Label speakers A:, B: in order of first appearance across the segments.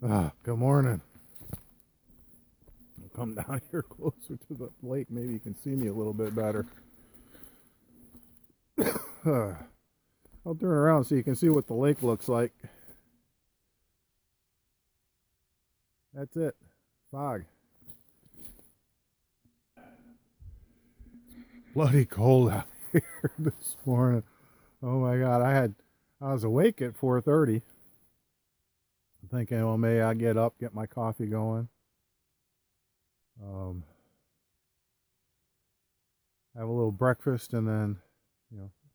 A: Good morning. I'll come down here closer to the lake. Maybe you can see me a little bit better. I'll turn around so you can see what the lake looks like. That's it. Fog. Bloody cold out here this morning. Oh my God. I was awake at 4:30. Thinking, well, maybe I'll get up, get my coffee going. Have a little breakfast and then,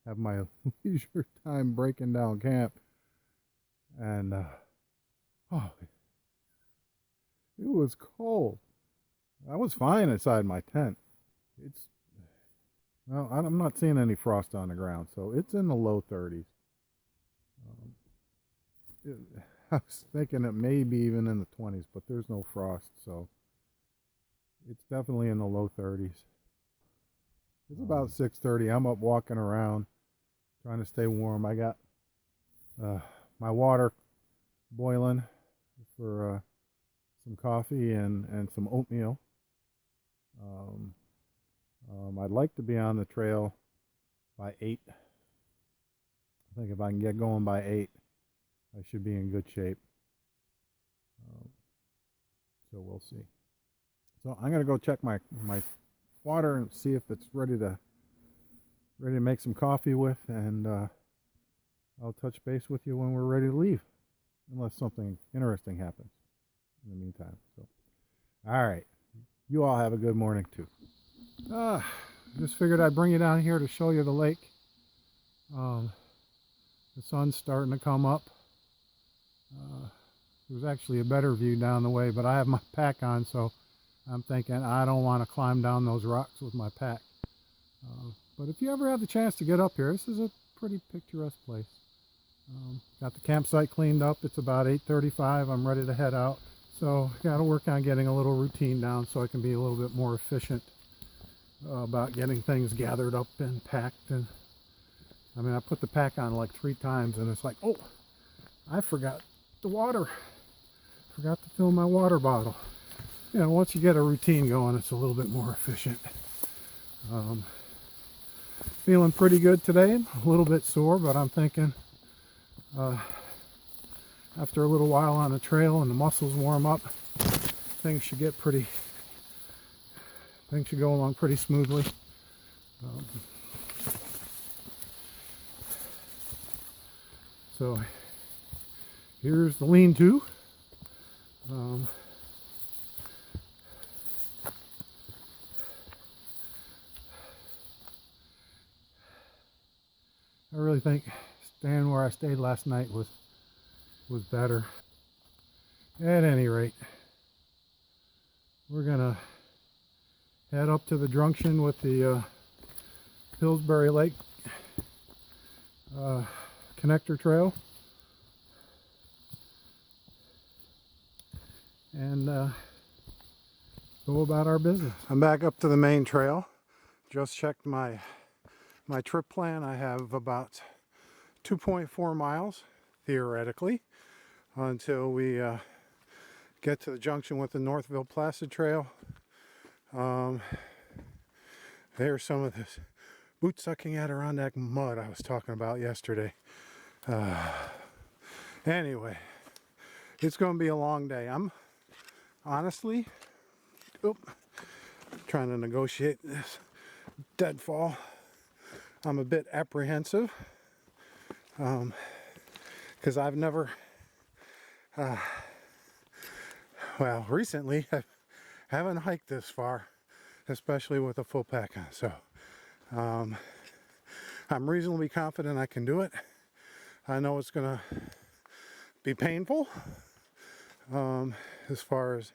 A: have my leisure time breaking down camp. And, it was cold. I was fine inside my tent. Well, I'm not seeing any frost on the ground, so it's in the low 30s. I was thinking it may be even in the 20s, but there's no frost, so it's definitely in the low 30s. It's about 6:30. I'm up walking around, trying to stay warm. I got my water boiling for some coffee and some oatmeal. I'd like to be on the trail by 8. I think if I can get going by 8, I should be in good shape. So we'll see. So I'm gonna go check my water and see if it's ready to make some coffee with, and I'll touch base with you when we're ready to leave, unless something interesting happens in the meantime. So, all right, you all have a good morning too. Just figured I'd bring you down here to show you the lake. The sun's starting to come up. There's actually a better view down the way, but I have my pack on, so I'm thinking I don't want to climb down those rocks with my pack. But if you ever have the chance to get up here, this is a pretty picturesque place. Got the campsite cleaned up. It's about 8:35. I'm ready to head out. So got to work on getting a little routine down so I can be a little bit more efficient about getting things gathered up and packed. And I mean, I put the pack on like 3 times, and it's like, oh, I forgot the water. Forgot to fill my water bottle. Once you get a routine going, it's a little bit more efficient. Feeling pretty good today. A little bit sore, but I'm thinking after a little while on the trail and the muscles warm up, things should go along pretty smoothly. So here's the lean-to. I really think staying where I stayed last night was better. At any rate, we're gonna head up to the junction with the Pillsbury Lake connector trail, and go about our business. I'm back up to the main trail. Just checked my trip plan. I have about 2.4 miles theoretically until we get to the junction with the Northville Placid Trail. There's some of this boot sucking Adirondack mud I was talking about yesterday. Anyway, it's going to be a long day. I'm honestly trying to negotiate this deadfall. I'm a bit apprehensive because I've never recently I haven't hiked this far, especially with a full pack on. So I'm reasonably confident I can do it. I know it's gonna be painful as far as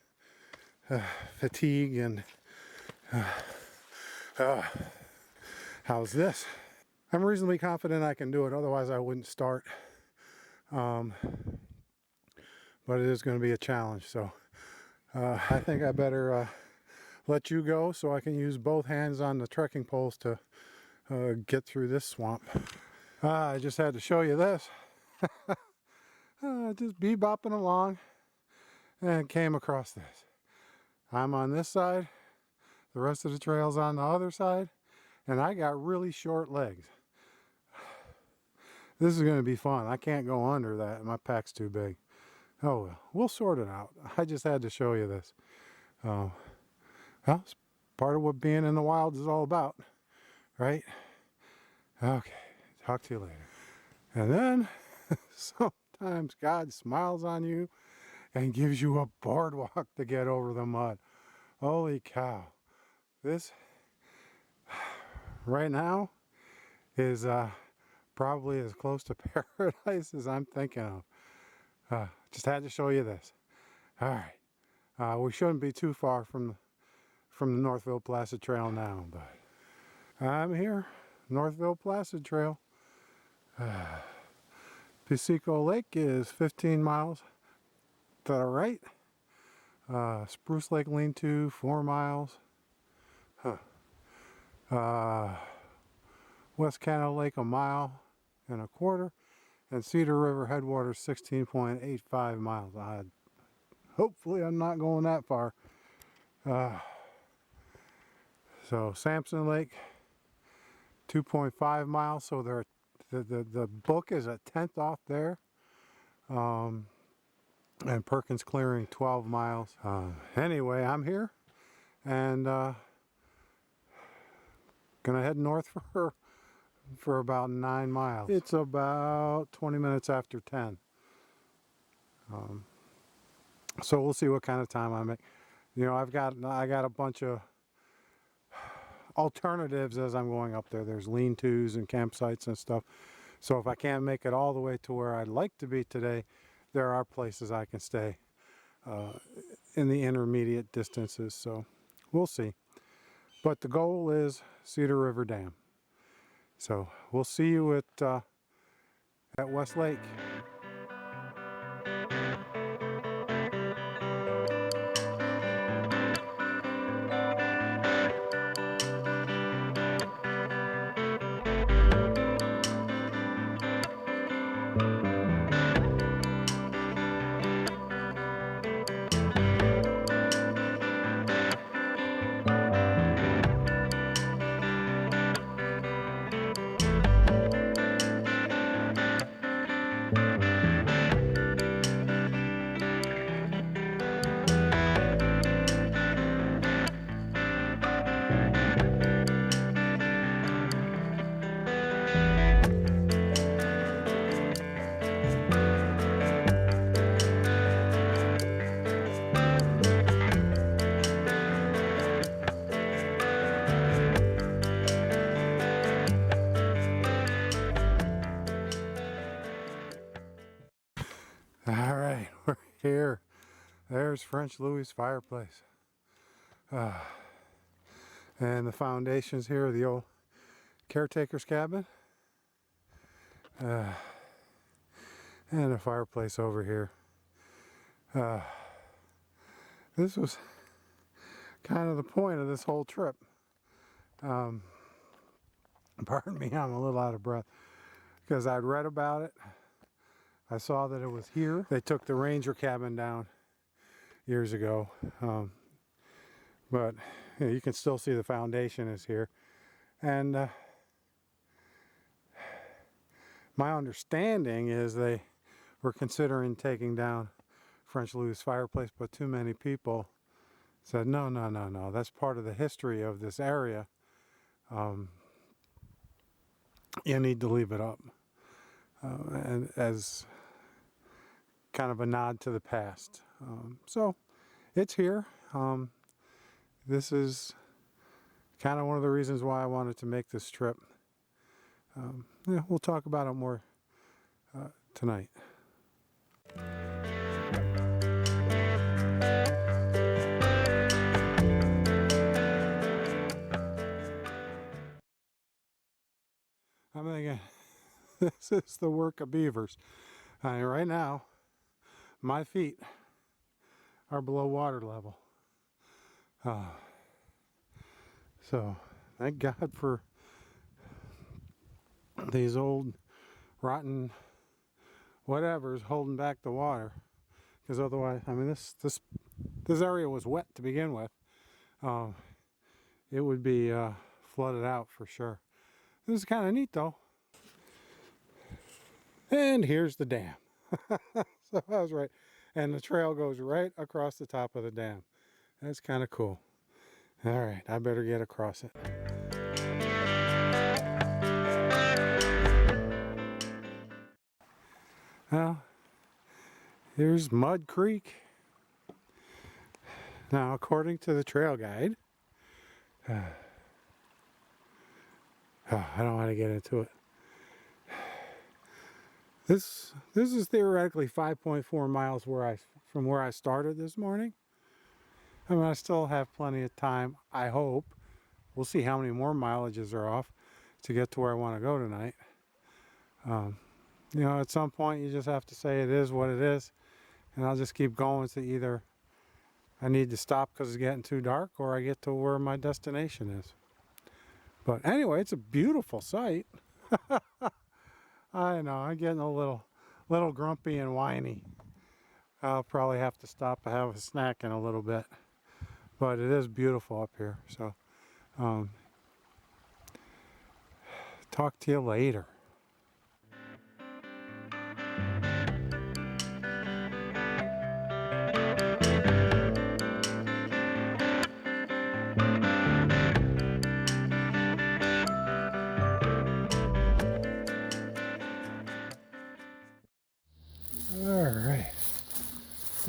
A: fatigue and how's this? I'm reasonably confident I can do it, otherwise I wouldn't start. But it is going to be a challenge, so I think I better let you go so I can use both hands on the trekking poles to get through this swamp. I just had to show you this. Just bebopping along. and came across this. I'm on this side, the rest of the trail's on the other side, and I got really short legs. This is going to be fun. I can't go under that. My pack's too big. Oh well, we'll sort it out. I just had to show you this. Well, it's part of what being in the wild is all about, right? Okay, talk to you later. And then sometimes God smiles on you and gives you a boardwalk to get over the mud. Holy cow. This right now is probably as close to paradise as I'm thinking of. Just had to show you this. All right. We shouldn't be too far from the Northville Placid Trail now, but I'm here. Northville Placid Trail. Piseco Lake is 15 miles to the right. Spruce Lake Lean-To, 4 miles. West Canada Lake, 1.25 miles. And Cedar River Headwaters, 16.85 miles. Hopefully I'm not going that far. So Sampson Lake, 2.5 miles. So the book is a tenth off there. And Perkins Clearing, 12 miles. Anyway, I'm here and gonna head north for about 9 miles. It's about 20 minutes after 10. So we'll see what kind of time I make. You know, I got a bunch of alternatives as I'm going up there. There's lean-tos and campsites and stuff. So if I can't make it all the way to where I'd like to be today, there are places I can stay in the intermediate distances. So we'll see. But the goal is Cedar River Dam. So we'll see you at West Lake. All right, we're here. There's French Louie's fireplace. And the foundations here are the old caretaker's cabin. And a fireplace over here. This was kind of the point of this whole trip. Pardon me, I'm a little out of breath because I'd read about it. I saw that it was here. They took the Ranger cabin down years ago. But you know, you can still see the foundation is here. And my understanding is they were considering taking down French Louie's fireplace, but too many people said, no, no, no, no. That's part of the history of this area. You need to leave it up. And as kind of a nod to the past. So it's here. This is kind of one of the reasons why I wanted to make this trip. Yeah, we'll talk about it more tonight. I'm thinking, this is the work of beavers. Right now, my feet are below water level. So, thank God for these old rotten whatevers holding back the water. because otherwise, I mean, this area was wet to begin with. It would be flooded out for sure. This is kind of neat though. And here's the dam. So I was right. And the trail goes right across the top of the dam. That's kind of cool. All right, I better get across it. Well, here's Mud Creek. Now, according to the trail guide, I don't want to get into it. This is theoretically 5.4 miles from where I started this morning. I mean, I still have plenty of time, I hope. We'll see how many more mileages are off to get to where I want to go tonight. You know, at some point you just have to say it is what it is, and I'll just keep going to either I need to stop because it's getting too dark, or I get to where my destination is. But anyway, it's a beautiful sight. I know, I'm getting a little grumpy and whiny. I'll probably have to stop and have a snack in a little bit. But it is beautiful up here. So, talk to you later. Alright.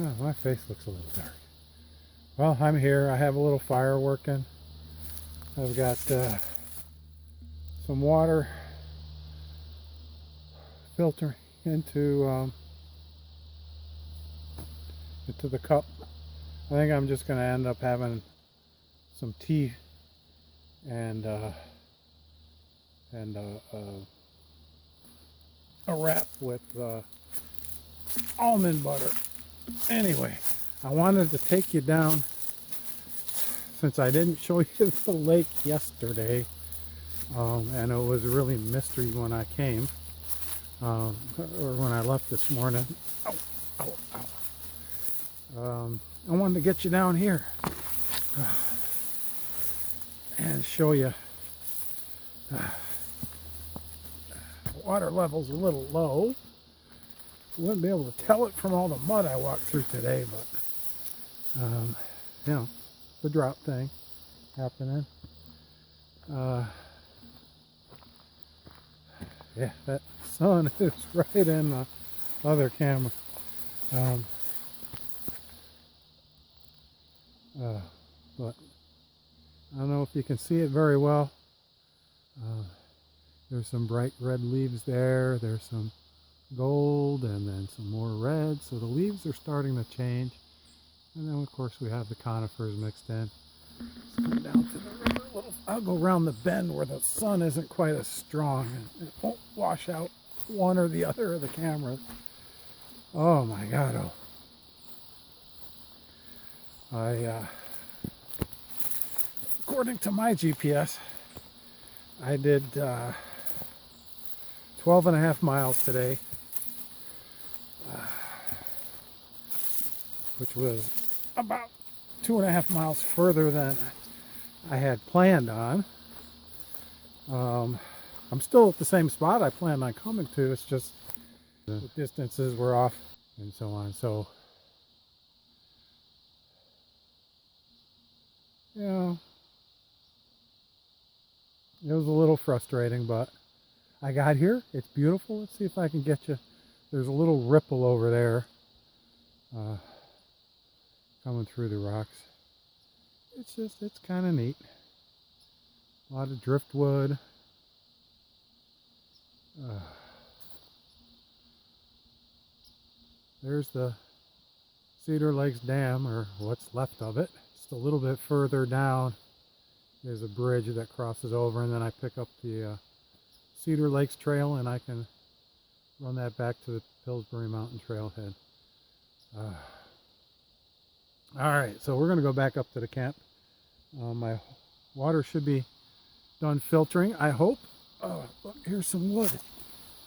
A: Oh, my face looks a little dark. Well, I'm here. I have a little fire working. I've got some water filtering into the cup. I think I'm just going to end up having some tea and a wrap with almond butter. Anyway, I wanted to take you down, since I didn't show you the lake yesterday, and it was really a mystery when I came, or when I left this morning. Ow, ow, ow. I wanted to get you down here and show you. Water level's a little low. You wouldn't be able to tell it from all the mud I walked through today, but you know, the drought thing happening. Yeah, that sun is right in the other camera. But I don't know if you can see it very well. There's some bright red leaves there. There's some gold and then some more red. So the leaves are starting to change. And then of course we have the conifers mixed in. Let's come down to the river a little. I'll go around the bend where the sun isn't quite as strong and it won't wash out one or the other of the cameras. Oh my God, oh. According to my GPS, I did 12 and a half miles today, which was about 2.5 miles further than I had planned on. I'm still at the same spot I planned on coming to. It's just the distances were off and so on. So, you know, it was a little frustrating, but I got here. It's beautiful. Let's see if I can get you. There's a little ripple over there coming through the rocks. It's kind of neat. A lot of driftwood. There's the Cedar Lakes Dam, or what's left of it. Just a little bit further down, there's a bridge that crosses over, and then I pick up the Cedar Lakes Trail, and I can run that back to the Pillsbury Mountain Trailhead. Alright, so we're going to go back up to the camp. My water should be done filtering, I hope. Look, here's some wood.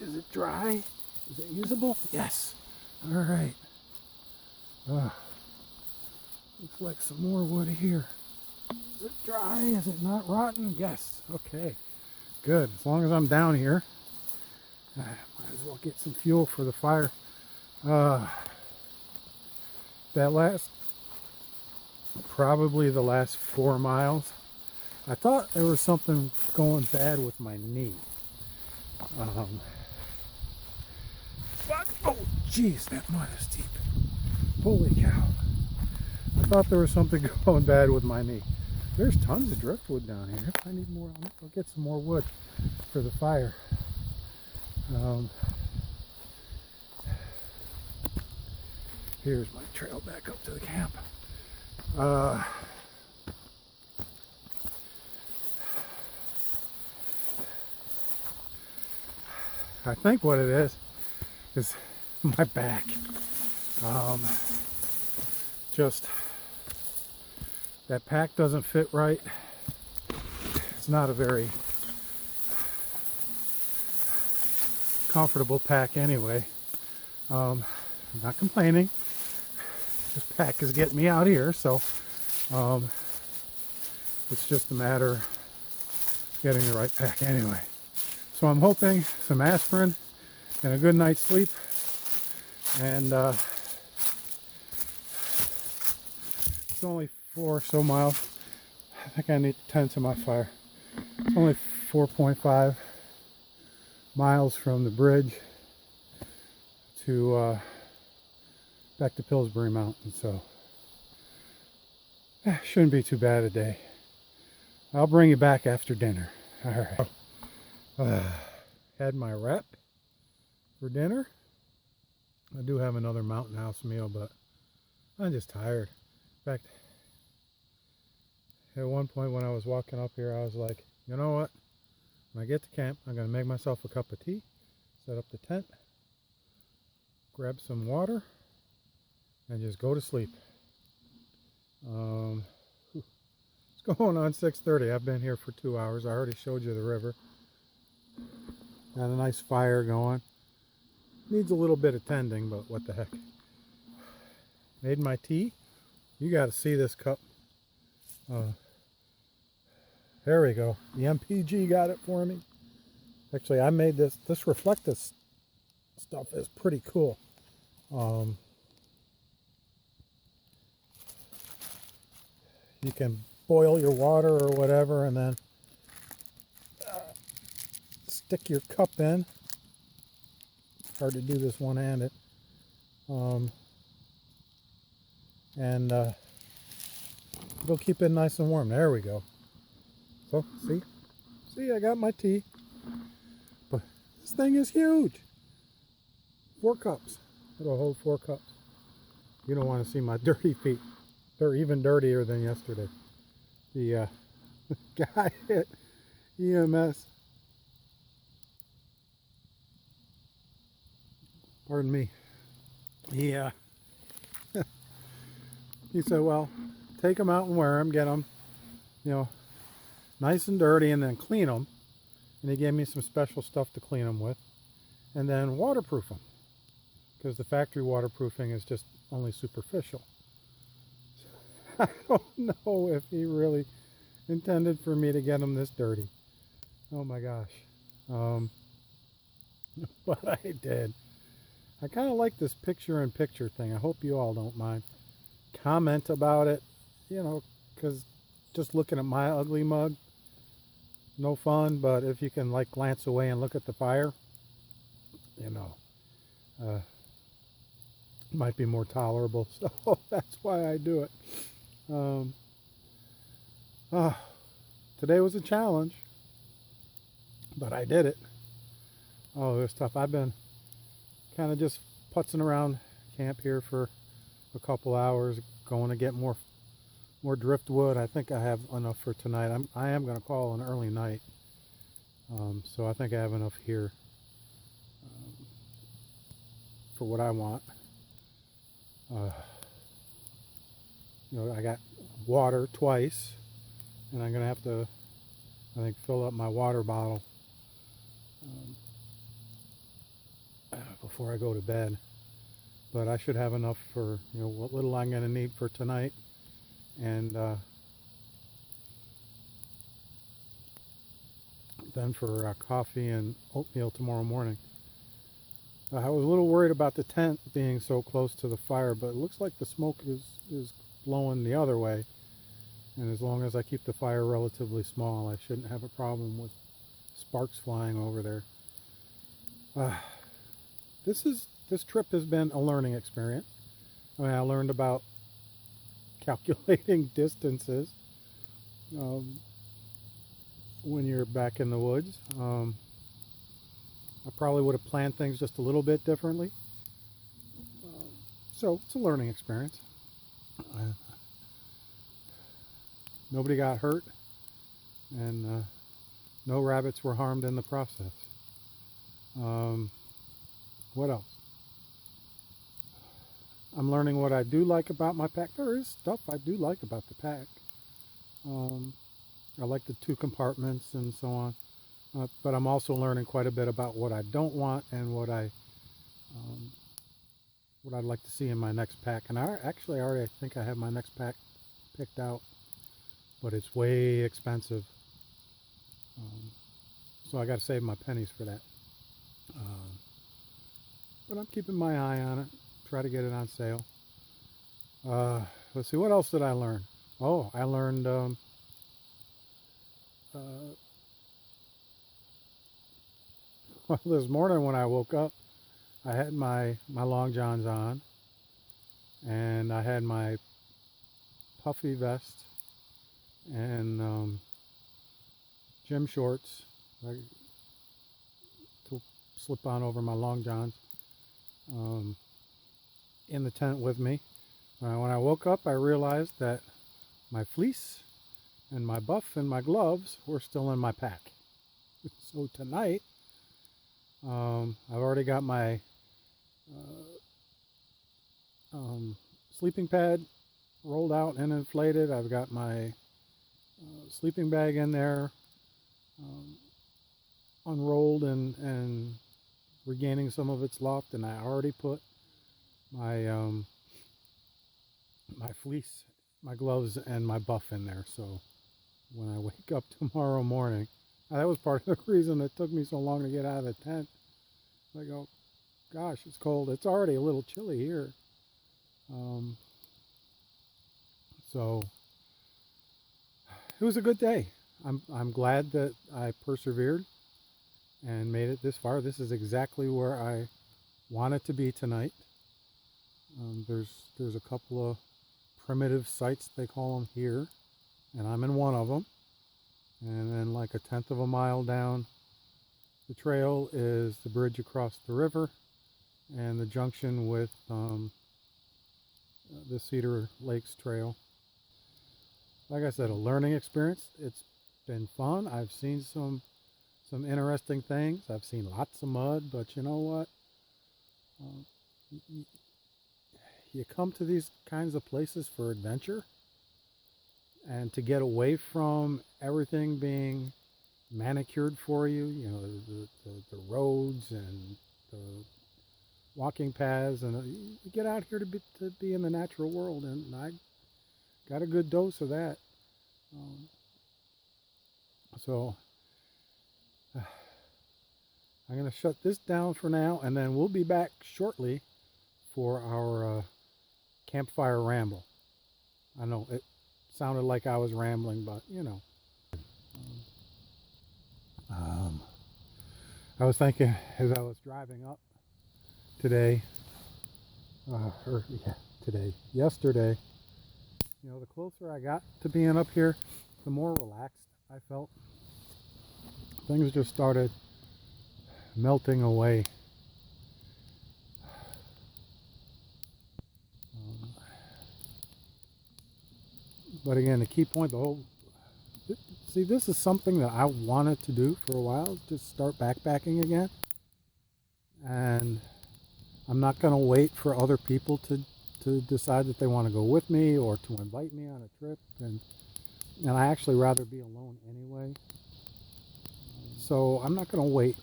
A: Is it dry? Is it usable? Yes. Alright. Looks like some more wood here. Is it dry? Is it not rotten? Yes. Okay. Good. As long as I'm down here, I might as well get some fuel for the fire. Probably the last 4 miles, I thought there was something going bad with my knee. But, oh, geez, that mud is deep. Holy cow. I thought there was something going bad with my knee. There's tons of driftwood down here. If I need more, I'll get some more wood for the fire. Here's my trail back up to the camp. I think what it is my back. Just that pack doesn't fit right. It's not a very comfortable pack anyway. I'm not complaining. This pack is getting me out here, so it's just a matter of getting the right pack anyway. So I'm hoping some aspirin and a good night's sleep, and it's only 4 or so miles. I think I need to tend to my fire. It's only 4.5 miles from the bridge to back to Pillsbury Mountain, so shouldn't be too bad a day. I'll bring you back after dinner. All right. Had my wrap for dinner. I do have another Mountain House meal, but I'm just tired. In fact, at one point when I was walking up here, I was like, you know what? When I get to camp, I'm going to make myself a cup of tea, set up the tent, grab some water, and just go to sleep. It's going on 6:30. I've been here for 2 hours. I already showed you the river. Got a nice fire going. Needs a little bit of tending, but what the heck. Made my tea. You got to see this cup. There we go. The MPG got it for me. Actually, I made this. This reflective stuff is pretty cool. You can boil your water or whatever, and then stick your cup in. Hard to do this one-handed. And it'll keep it nice and warm. There we go. So, see, I got my tea. But this thing is huge. 4 cups. It'll hold 4 cups. You don't want to see my dirty feet. They're even dirtier than yesterday. The guy at EMS, pardon me, he said, well, take them out and wear them, get them, nice and dirty, and then clean them. And he gave me some special stuff to clean them with, and then waterproof them, because the factory waterproofing is just only superficial. I don't know if he really intended for me to get them this dirty. Oh my gosh. But I did. I kind of like this picture-in-picture thing. I hope you all don't mind. Comment about it, because just looking at my ugly mug, no fun. But if you can glance away and look at the fire, might be more tolerable. So that's why I do it. Today was a challenge, but I did it. Oh, it was tough. I've been kind of just putzing around camp here for a couple hours, going to get more driftwood. I think I have enough for tonight. I am going to call an early night, so I think I have enough here for what I want. I got water twice, and I'm gonna have to, I think, fill up my water bottle before I go to bed. but I should have enough for, you know, what little I'm going to need for tonight, and then for coffee and oatmeal tomorrow morning. I was a little worried about the tent being so close to the fire, but it looks like the smoke is blowing the other way, and as long as I keep the fire relatively small, I shouldn't have a problem with sparks flying over there. This trip has been a learning experience. I mean, I learned about calculating distances when you're back in the woods. I probably would have planned things just a little bit differently. So it's a learning experience. Nobody got hurt, and no rabbits were harmed in the process. What else? I'm learning what I do like about my pack. There is stuff I do like about the pack. I like the 2 compartments and so on. But I'm also learning quite a bit about what I don't want and what I'd like to see in my next pack. And I already think I have my next pack picked out, but it's way expensive. So I got to save my pennies for that. But I'm keeping my eye on it. Try to get it on sale. Let's see, what else did I learn? Oh, I learned well, this morning when I woke up, I had my long johns on, and I had my puffy vest and gym shorts to slip on over my long johns in the tent with me. When I woke up, I realized that my fleece and my buff and my gloves were still in my pack. So tonight, I've already got my sleeping pad rolled out and inflated. I've got my sleeping bag in there, unrolled and regaining some of its loft, and I already put my my fleece, my gloves, and my buff in there. So when I wake up tomorrow morning, that was part of the reason it took me so long to get out of the tent. I go, gosh, it's cold. It's already a little chilly here. So it was a good day. I'm glad that I persevered and made it this far. This is exactly where I want it to be tonight. There's a couple of primitive sites, they call them here, and I'm in one of them. And then like 1/10 of a mile down the trail is the bridge across the river and the junction with the Cedar Lakes Trail. Like I said, a learning experience. It's been fun. I've seen some interesting things. I've seen lots of mud, but you know what? You come to these kinds of places for adventure and to get away from everything being manicured for you, you know, the roads and the walking paths, and you get out here to be in the natural world, and I got a good dose of that. So I'm going to shut this down for now, and then we'll be back shortly for our campfire ramble. I know it sounded like I was rambling, but you know. I was thinking as I was driving up today, yesterday, you know, the closer I got to being up here, the more relaxed I felt. Things just started melting away. But again, the key point, see, this is something that I wanted to do for a while, just start backpacking again. And I'm not going to wait for other people to decide that they want to go with me or to invite me on a trip. And I actually rather be alone anyway. So I'm not going to wait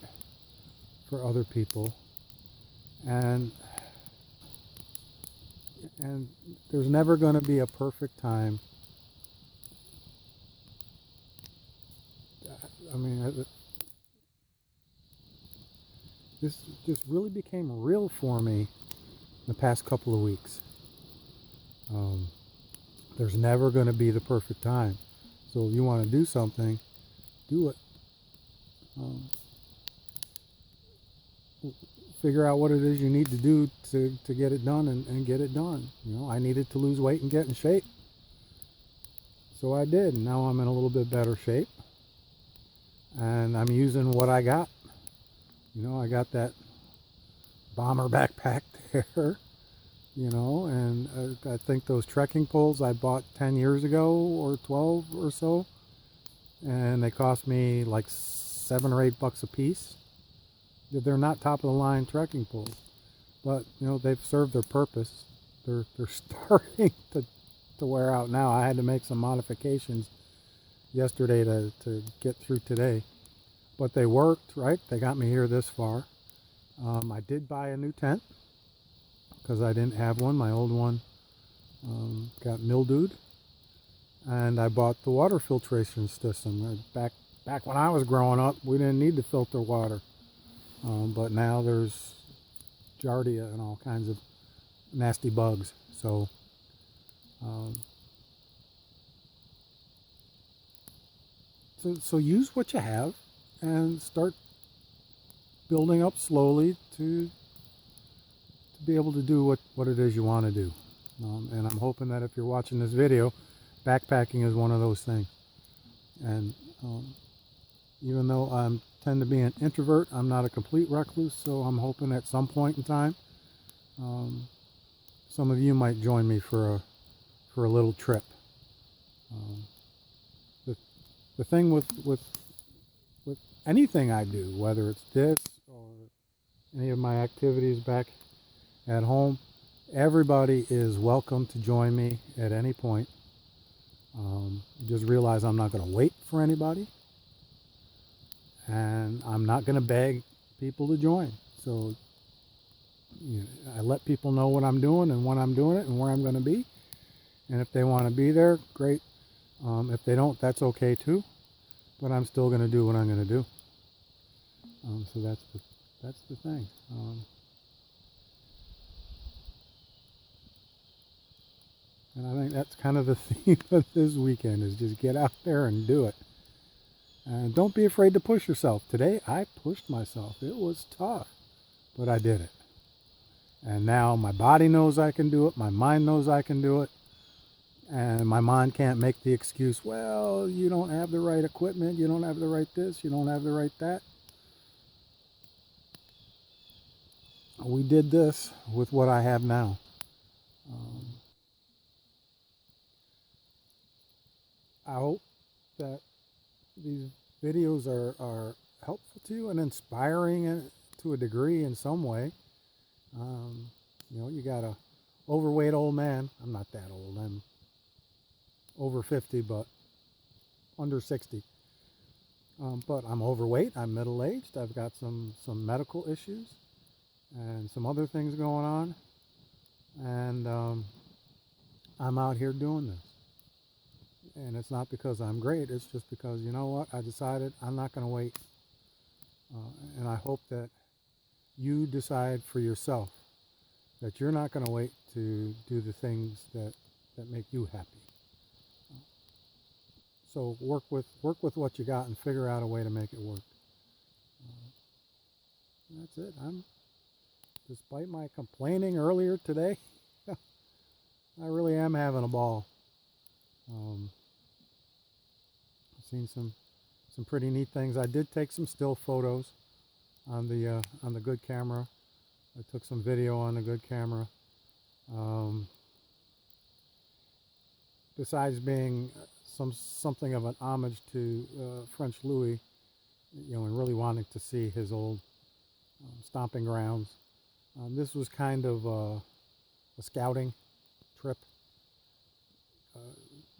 A: for other people. And And there's never going to be a perfect time. I mean, this just really became real for me the past couple of weeks. There's never going to be the perfect time. So if you want to do something, do it. Figure out what it is you need to do to get it done and get it done. You know, I needed to lose weight and get in shape. So I did. And now I'm in a little bit better shape. And I'm using what I got. You know, I got that bomber backpack there. You know, and I think those trekking poles I bought 10 years ago or 12 or so, and they cost me like $7 or $8 a piece. They're not top of the line trekking poles, but you know, they've served their purpose. They're starting to wear out now. I had to make some modifications yesterday to get through today, but they worked, right? They got me here this far. I did buy a new tent because I didn't have one. My old one got mildewed, and I bought the water filtration system. Back when I was growing up, we didn't need to filter water, but now there's giardia and all kinds of nasty bugs. So so use what you have and start building up slowly to be able to do what it is you want to do. And I'm hoping that if you're watching this video, backpacking is one of those things. And even though I tend to be an introvert, I'm not a complete recluse, so I'm hoping at some point in time some of you might join me for a little trip. The thing with anything I do, whether it's this or any of my activities back at home, everybody is welcome to join me at any point. Just realize I'm not going to wait for anybody, and I'm not going to beg people to join. So you know, I let people know what I'm doing and when I'm doing it and where I'm going to be, and if they want to be there, great. If they don't, that's okay too, but I'm still going to do what I'm going to do. So that's the thing. And I think that's kind of the theme of this weekend, is just get out there and do it. And don't be afraid to push yourself. Today, I pushed myself. It was tough, but I did it. And now my body knows I can do it. My mind knows I can do it. And my mind can't make the excuse, well, you don't have the right equipment. You don't have the right this. You don't have the right that. We did this with what I have now. I hope that these videos are helpful to you and inspiring to a degree in some way. You know, you got a overweight old man. I'm not that old. I'm over 50, but under 60. But I'm overweight. I'm middle-aged. I've got some medical issues and some other things going on. And I'm out here doing this. And it's not because I'm great, it's just because, you know what, I decided I'm not going to wait. And I hope that you decide for yourself that you're not going to wait to do the things that make you happy. So work with what you got and figure out a way to make it work. That's it. Despite my complaining earlier today, I really am having a ball. I've seen some pretty neat things. I did take some still photos on the good camera. I took some video on the good camera. Besides being something of an homage to French Louie, you know, and really wanting to see his old stomping grounds, this was kind of a scouting trip.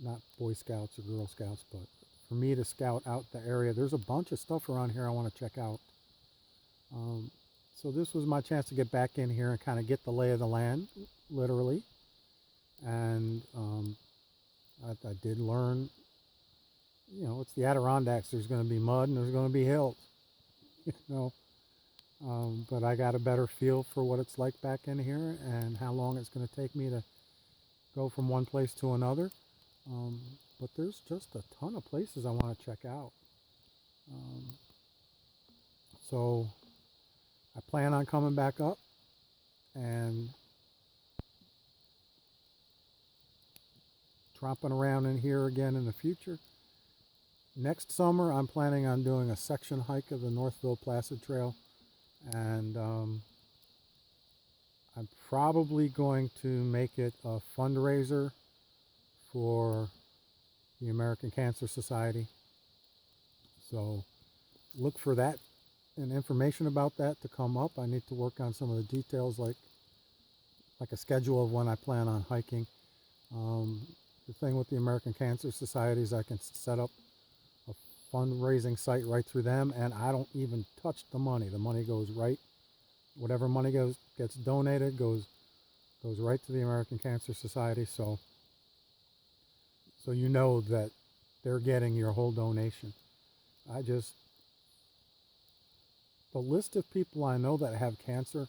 A: Not Boy Scouts or Girl Scouts, but for me to scout out the area. There's a bunch of stuff around here I want to check out. So this was my chance to get back in here and kind of get the lay of the land, literally, And I did learn, you know, it's the Adirondacks. There's going to be mud and there's going to be hills, you know. But I got a better feel for what it's like back in here and how long it's going to take me to go from one place to another. But there's just a ton of places I want to check out. So I plan on coming back up and tromping around in here again in the future. Next summer, I'm planning on doing a section hike of the Northville Placid Trail, and I'm probably going to make it a fundraiser for the American Cancer Society. So look for that and information about that to come up. I need to work on some of the details, like a schedule of when I plan on hiking. The thing with the American Cancer Society is I can set up a fundraising site right through them, and I don't even touch the money. The money goes right, whatever money gets donated goes right to the American Cancer Society. So you know that they're getting your whole donation. The list of people I know that have cancer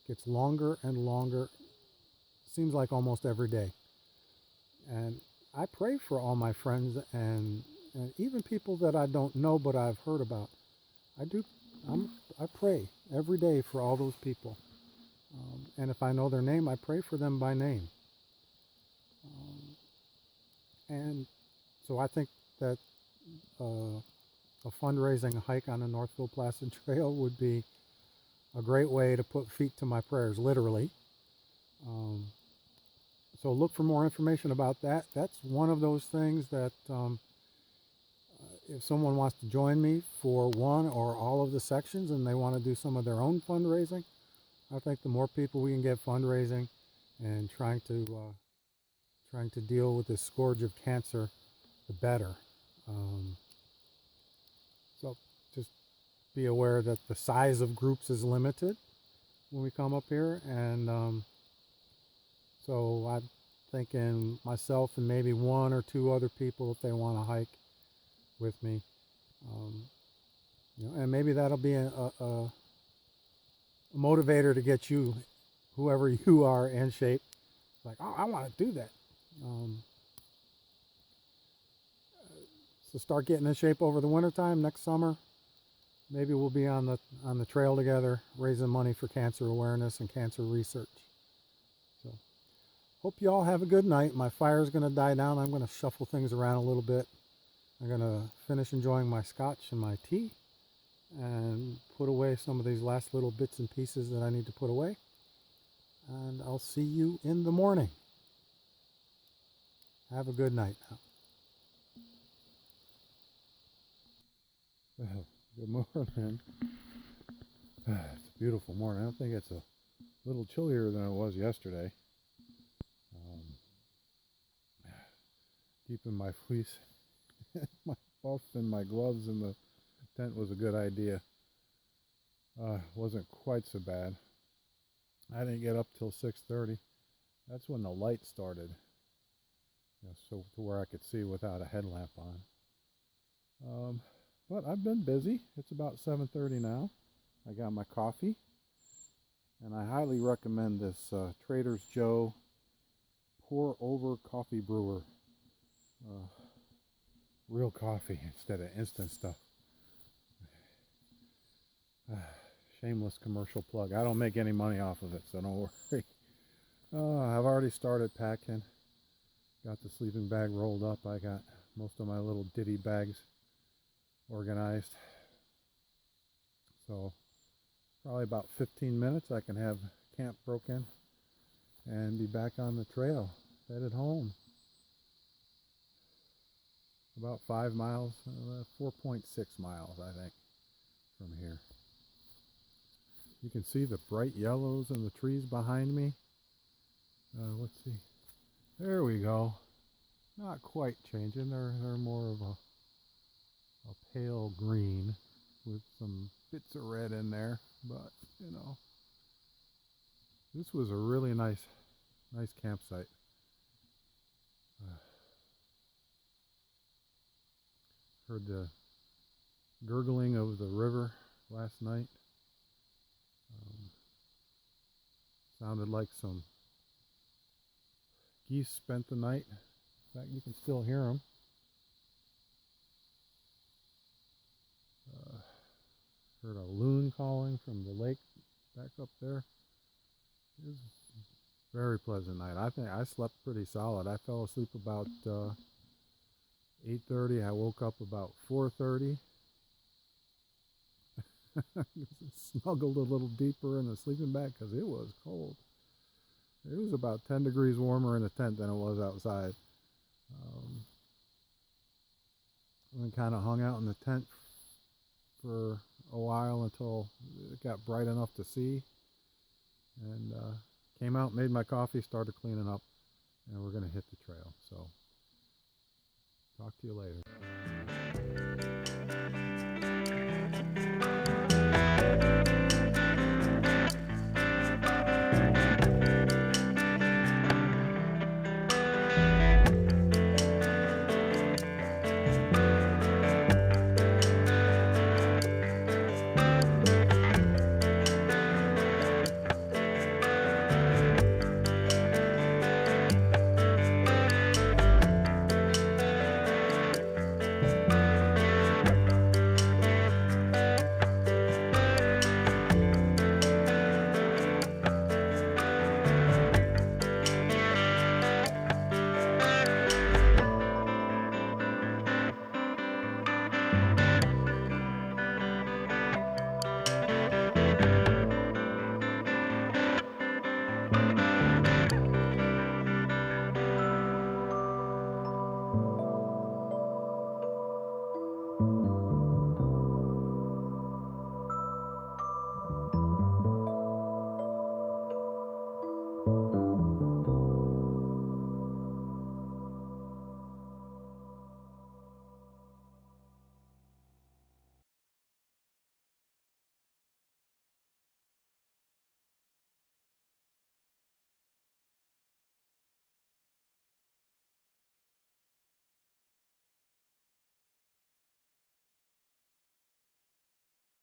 A: gets longer and longer. Seems like almost every day. And I pray for all my friends and even people that I don't know but I've heard about. I pray every day for all those people. And if I know their name, I pray for them by name. And so I think that a fundraising hike on the Northville Placid Trail would be a great way to put feet to my prayers, literally. So look for more information about that. That's one of those things that if someone wants to join me for one or all of the sections and they want to do some of their own fundraising, I think the more people we can get fundraising and trying to deal with this scourge of cancer, the better. So just be aware that the size of groups is limited when we come up here, and so I'm thinking myself and maybe one or two other people if they want to hike with me, you know, and maybe that'll be a motivator to get you, whoever you are, in shape. Like, oh, I want to do that. So start getting in shape over the wintertime. Next summer, maybe we'll be on the trail together, raising money for cancer awareness and cancer research. So hope you all have a good night. My fire's going to die down. I'm going to shuffle things around a little bit. I'm going to finish enjoying my scotch and my tea and put away some of these last little bits and pieces that I need to put away. And I'll see you in the morning. Have a good night now. Well, good morning. It's a beautiful morning. I think it's a little chillier than it was yesterday. Keeping my fleece, my buff, and my gloves in the tent was a good idea. Wasn't quite so bad. I didn't get up till 6:30. That's when the light started, you know, so to where I could see without a headlamp on. But I've been busy. It's about 7:30 now. I got my coffee, and I highly recommend this Trader Joe's pour over coffee brewer. Real coffee instead of instant stuff. Shameless commercial plug. I don't make any money off of it, so don't worry. I've already started packing. Got the sleeping bag rolled up. I got most of my little ditty bags organized. So probably about 15 minutes I can have camp broken and be back on the trail, headed home. About 5 miles, 4.6 miles I think from here. You can see the bright yellows in the trees behind me. Let's see. There we go. Not quite changing. They're more of a pale green with some bits of red in there, but you know, this was a really nice campsite. Heard the gurgling of the river last night. Sounded like some geese spent the night. In fact, you can still hear them. Heard a loon calling from the lake back up there. It was a very pleasant night. I think I slept pretty solid. I fell asleep about 8:30. I woke up about 4:30. Snuggled a little deeper in the sleeping bag because it was cold. It was about 10 degrees warmer in the tent than it was outside. We kind of hung out in the tent for a while until it got bright enough to see, and came out, made my coffee, started cleaning up, and we're going to hit the trail. So talk to you later.